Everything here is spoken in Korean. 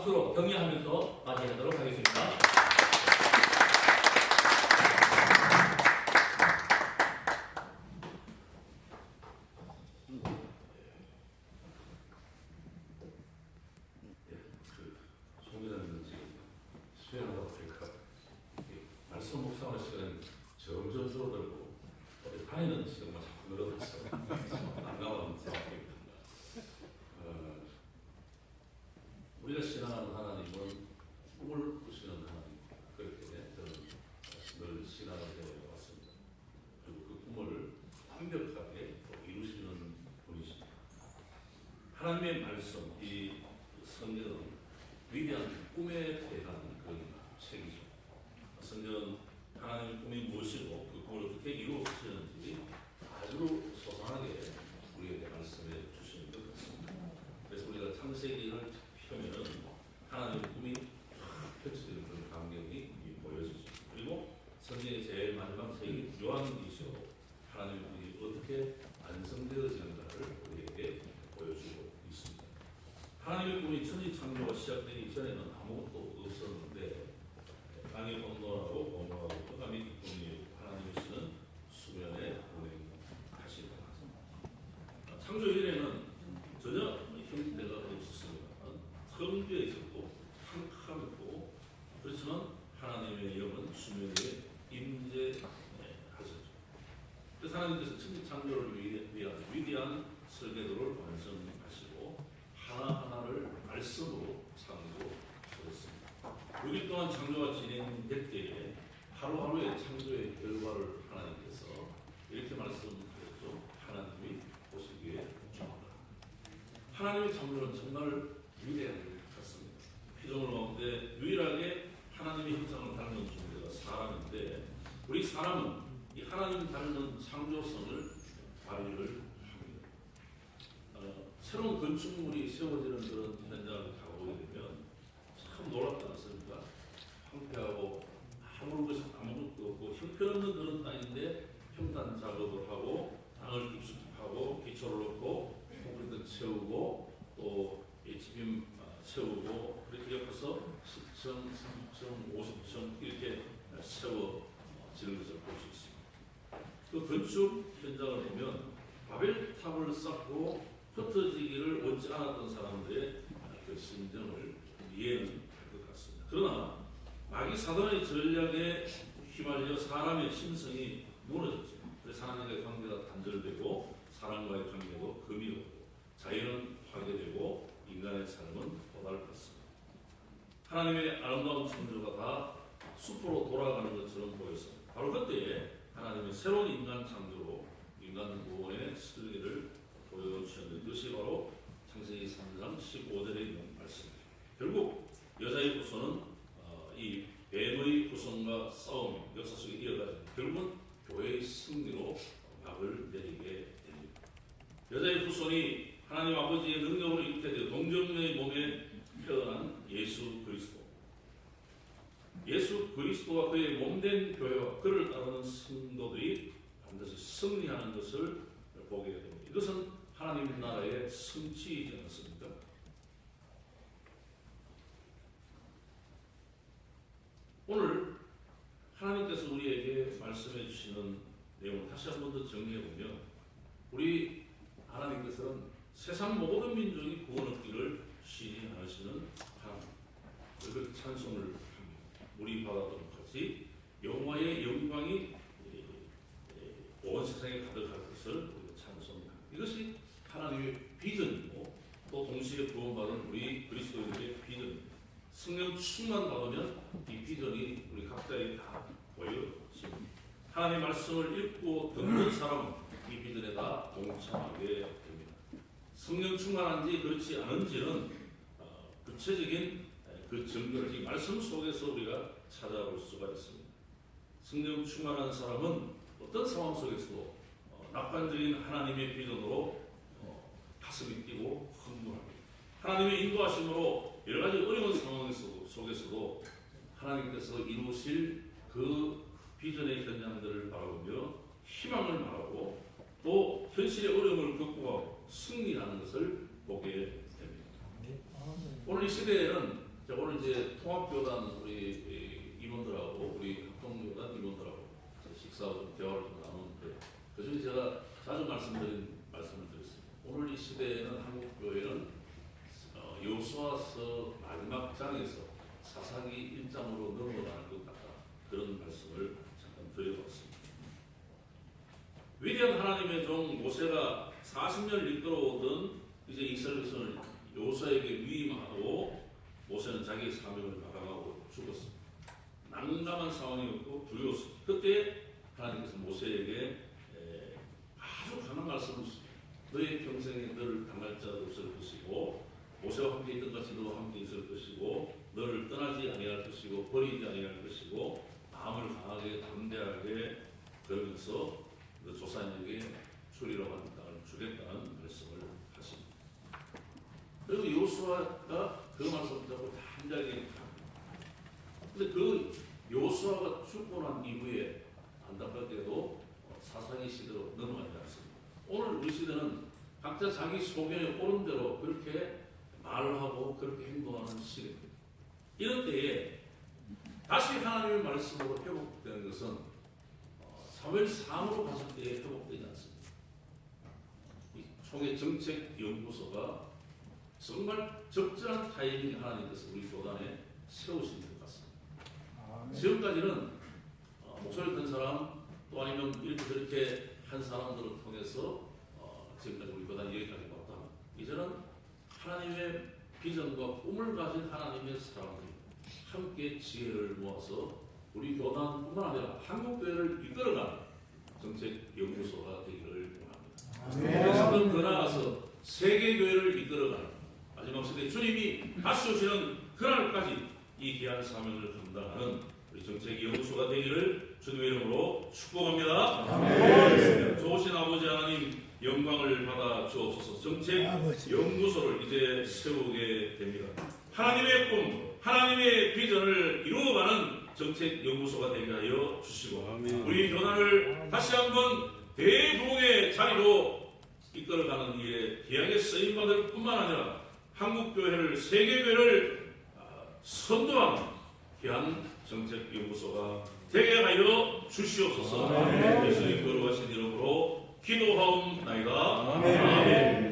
박수로 격려하면서 맞이하도록 하겠습니다. 수행하다 보니까 말씀 묵상하는 시간은 점점 줄어들고 다니는 시간만 자꾸 늘어났어요. 난감한 상황입니다. 우리가 신앙하는 하나님은 꿈을 꾸시는 하나님, 그렇게 저는 늘 신앙을 해왔습니다. 그리고 그 꿈을 완벽하게 이루시는 분이십니다. 하나님의 말씀, 이 성경은 위대한 꿈에 대한 그런 책이죠. 성경은 하나님의 꿈이 무엇이고 그 꿈을 어떻게 이루어지는지 아주 소상하게 우리에게 말씀해 주시는 것 같습니다. 그래서 우리가 창세기를 펴면은 하나님의 꿈이 펼쳐지는 그런 광경이 보여지죠. 그리고 성경의 제일 마지막 책이 요한이죠. 하나님의 꿈이 어떻게 완성되어지는가를 우리에게 보여주고 있습니다. 하나님의 꿈이 천지 창조가 시작되기 이전에는 아무것도 없었는데 땅이 혼돈하고 공허하고 흑암이 뒷꿈이 하나님이시는 수면에 운행하시다. 창조 이전에는 전혀 형태가 없었습니다. 텅 비어 있었고 캄캄했고 그렇지만 하나님의 영은 수면에 임재하셨죠. 그래서 하나님께서 천지 창조를 위한 위대한 설계도를 완성하시고 하나하나를 말씀으로 창조하셨습니다. 6일 동안 창조가 진행될 때에 하루하루의 창조의 결과를 하나님께서 이렇게 말씀하셨죠. 하나님이 보시기에 좋다. 하나님의 창조는 정말 위대한 것 같습니다. 피조물 가운데 유일하게 하나님의 형상을 닮은 존재가 사람인데 우리 사람은 이 하나님 닮는 창조성을 발휘를 합니다. 새로운 건축물이 세워지는 그런 현장을 가보게 되면 참 놀랍지 않습니까? 황폐하고 아무것도 없고 형편없는 그런 땅인데 평탄 작업을 하고 땅을 깊숙이 파고 기초를 넣고 콘크리트 채우고 또 HBM 채우고 그렇게 옆에서 10층, 30층, 50층 이렇게 세워지는 것을 볼 수 있습니다. 그 건축 현장을 보면 바벨탑을 쌓고 흩어지기를 원치 않았던 사람들의 그 심정을 이해는 할 것 같습니다. 그러나 마귀 사단의 전략에 휘말려 사람의 심성이 무너졌죠. 그래서 하나님과의 관계가 단절되고 사람과의 관계도 금이 오고 자연은 파괴되고 인간의 삶은 고달팠습니다. 하나님의 아름다운 창조가 다 숲으로 돌아가는 것처럼 보였습니다. 바로 그때에 하나님의 새로운 인간 창조로 인간 구원의 설계를 보여주셨는데 이것이 바로 창세기 3장 15절에 있는 말씀입니다. 결국 여자의 후손은 이 뱀의 후손과 싸움이 역사 속에 이어가서 결국은 교회의 승리로 막을 내리게 됩니다. 여자의 후손이 하나님 아버지의 능력으로 잉태되어 동정녀의 몸에 태어난 예수 그리스도. 예수 그리스도와 그의 몸된 교회와 그를 따르는 성도들이 반드시 승리하는 것을 보게 됩니다. 이것은 하나님 나라의 성취이지 않습니까? 오늘 하나님께서 우리에게 말씀해 주시는 내용을 다시 한 번 더 정리해 보면 우리 하나님께서는 세상 모든 민족이 구원 얻기를 쉬지 않으시는 하나님, 그걸 찬송을 합니다. 우리 바다도 같이 여호와의 영광이 온 세상에 가득할 것을 우리가 찬송합니다. 이것이 하나님의 비전이고 또 동시에 구원받은 우리 그리스도인들의 비전입니다. 성령 충만 받으면 이 비전이 우리 각자에 다 보여집니다. 하나님의 말씀을 읽고 듣는 사람은 이 비전에 다 동참하게 됩니다. 성령 충만한지 그렇지 않은지는 구체적인 그 증거를 이 말씀 속에서 우리가 찾아볼 수가 있습니다. 성령 충만한 사람은 어떤 상황 속에서도 낙관적인 하나님의 비전으로 가슴이 뛰고 흥분합니다. 하나님의 인도하심으로 여러 가지 어려운 상황 속에서도 하나님께서 이루실 그 비전의 현장들을 바라보며 희망을 말하고 또 현실의 어려움을 극복하고 승리하는 것을 보게 됩니다. 오늘 이 시대에는 자, 오늘 이제 통합교단 우리 임원들하고 우리 합동교단 임원들하고 식사하고 대화를 좀 나누는데 그중에 제가 자주 말씀을 드렸습니다. 오늘 이 시대에는 한국교회는 여호수아서 마지막 장에서 사사기 1장으로 넘어가는 것 같다. 그런 말씀을 잠깐 드려봤습니다. 위대한 하나님의 종 모세가 40년을 이끌어오던 이제 이스라엘 백성을 여호수아에게 위임하고 모세는 자기의 사명을 마감하고 죽었습니다. 난감한 상황이었고 두려웠습니다. 그때 하나님께서 모세에게 아주 강한 말씀을 주셨습니다. 너의 평생에 너를 당할 자도 없을 것이고 모세와 함께 있던 같이 너와 함께 있을 것이고 너를 떠나지 아니할 것이고 버리지 아니할 것이고 마음을 강하게 담대하게 그러면서 그 조상에게 주리라고 하는 땅을 주겠다는 말씀을 하십니다. 그리고 여호수아가 그 말씀을 듣고 담대하게 합니다. 그런데 그 여호수아가 죽고 난 이후에 안타깝게도 사사기 시대로 넘어가지 않습니다. 오늘 우리 시대는 각자 자기 소견에 옳은 대로 그렇게 말을 하고 그렇게 행동하는 시대입니다. 이런 때에 다시 하나님의 말씀으로 회복되는 것은 사무엘 3으로 갔을 때에 회복되지 않습니다. 이 총회 정책연구소가 정말 적절한 타이밍에 하나님께서 우리 교단에 세우신 것 같습니다. 지금까지는 목소리 큰 사람 또 아니면 이렇게 저렇게 한 사람들을 통해서 지금까지 우리 교단이 여기까지 왔다. 이제는 하나님의 비전과 꿈을 가진 하나님의 사람들이 함께 지혜를 모아서 우리 교단뿐만 아니라 한국교회를 이끌어가는 정책연구소가 되기를 원합니다. 그래서 더 나아가서 세계교회를 이끌어가는 마지막 시대 주님이 다시 오시는 그날까지 이 귀한 사명을 감당하는 우리 정책연구소가 되기를 주님의 이름으로 축복합니다. 좋으신 아버지 하나님 영광을 받아 주옵소서. 정책연구소를 이제 세우게 됩니다. 하나님의 꿈, 하나님의 비전을 이루어가는 정책연구소가 되게 하여 주시고 우리 교단을 다시 한번 대부흥의 자리로 이끌어가는 일에 귀하게 쓰임받을 뿐만 아니라 한국교회를 세계교회를 선도하는 귀한 정책연구소가 되게 하여 주시옵소서. 예수님 거룩하신 이름으로 기도하옵나이다. 아멘.